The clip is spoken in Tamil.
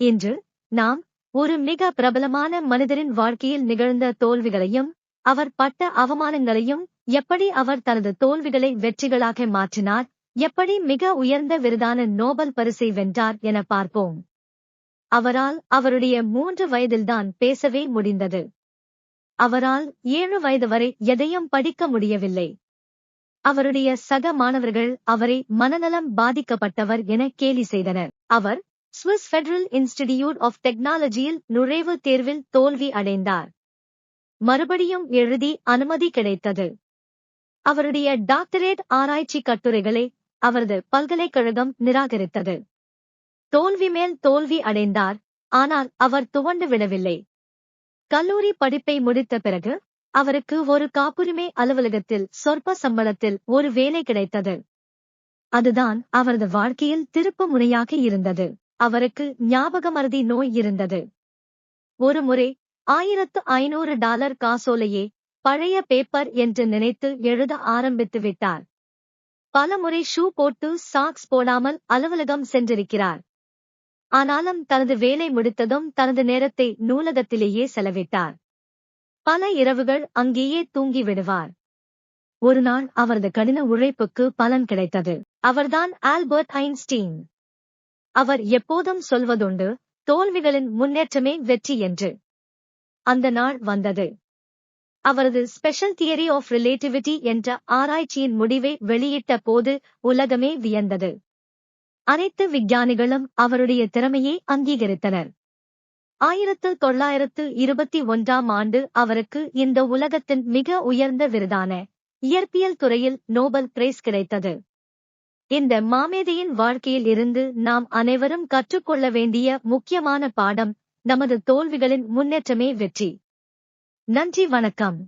இன்று நாம் ஒரு மிக பிரபலமான மனிதரின் வாழ்க்கையில் நிகழ்ந்த தோல்விகளையும் அவர் பட்ட அவமானங்களையும், எப்படி அவர் தனது தோல்விகளை வெற்றிகளாக மாற்றினார், எப்படி மிக உயர்ந்த விருதான நோபல் பரிசை வென்றார் என பார்ப்போம். அவரால் அவருடைய 3 வயதில்தான் பேசவே முடிந்தது. அவரால் 7 வயது வரை எதையும் படிக்க முடியவில்லை. அவருடைய சக மாணவர்கள் அவரை மனநலம் பாதிக்கப்பட்டவர் என கேலி செய்தனர். அவர் சுவிஸ் ஃபெடரல் இன்ஸ்டிடியூட் ஆஃப் டெக்னாலஜியில் நுழைவுத் தேர்வில் தோல்வி அடைந்தார். மறுபடியும் எழுதி அனுமதி கிடைத்தது. அவருடைய டாக்டரேட் ஆராய்ச்சி கட்டுரைகளை அவரது பல்கலைக்கழகம் நிராகரித்தது. தோல்வி மேல் தோல்வி அடைந்தார், ஆனால் அவர் துவண்டு விடவில்லை. கல்லூரி படிப்பை முடித்த பிறகு அவருக்கு ஒரு காப்புரிமை அலுவலகத்தில் சொற்ப சம்பளத்தில் ஒரு வேலை கிடைத்தது. அதுதான் அவரது வாழ்க்கையில் திருப்பு முனையாக இருந்தது. அவருக்கு ஞாபகமறதி நோய் இருந்தது. ஒருமுறை $1500 காசோலையே பழைய பேப்பர் என்று நினைத்து எழுத ஆரம்பித்து விட்டார். பலமுறை ஷூ போட்டு சாக்ஸ் போடாமல் அலுவலகம் சென்றிருக்கிறார். ஆனாலும் தனது வேலை முடித்ததும் தனது நேரத்தை நூலகத்திலேயே செலவிட்டார். பல இரவுகள் அங்கேயே தூங்கி விடுவார். ஒரு நாள் அவரது கடின உழைப்புக்கு பலன் கிடைத்தது. அவர்தான் ஆல்பர்ட் ஐன்ஸ்டீன். அவர் எப்போதும் சொல்வதுண்டு, தோல்விகளின் முன்னேற்றமே வெற்றி என்று. அந்த நாள் வந்தது. அவரது ஸ்பெஷல் தியரி ஆஃப் ரிலேட்டிவிட்டி என்ற ஆராய்ச்சியின் முடிவை வெளியிட்ட போது உலகமே வியந்தது. அனைத்து விஞ்ஞானிகளும் அவருடைய திறமையை அங்கீகரித்தனர். 1921ஆம் ஆண்டு அவருக்கு இந்த உலகத்தின் மிக உயர்ந்த விருதான இயற்பியல் துறையில் நோபல் பிரைஸ் கிடைத்தது. இந்த மாமேதையின் வாழ்க்கையில் இருந்து நாம் அனைவரும் கற்றுக்கொள்ள வேண்டிய முக்கியமான பாடம், நமது தோல்விகளின் முன்னேற்றமே வெற்றி. நன்றி, வணக்கம்.